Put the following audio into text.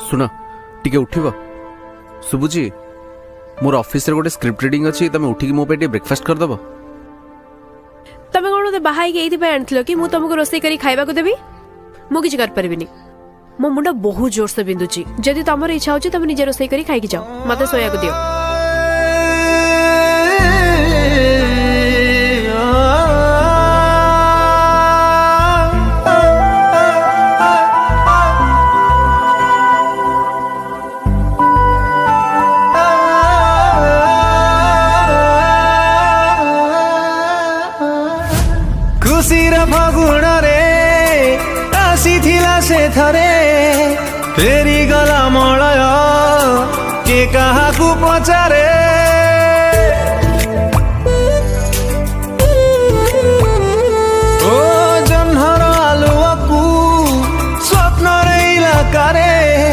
सुन टिके उठिबो सुबुजी मोर ऑफिस रे गोटे स्क्रिप्ट रीडिंग अछि तमे उठी कि मो पे ब्रेकफास्ट कर दबो। तमे कोन ते बाहाई के एथि पे आनथिलो कि मु तुमको रोसई करी खाइबा को देबी मु किछ कर परबिनी। मो मुंडा बहुत जोर से बिंदुची जदी तमर इच्छा होची तमे निजे रोसई करी खाइ कि जाओ मते सोया को दियो। खुशीर फगुण रे आसीथिला से थरे फेरी गला मलय के काहाकू पचारे।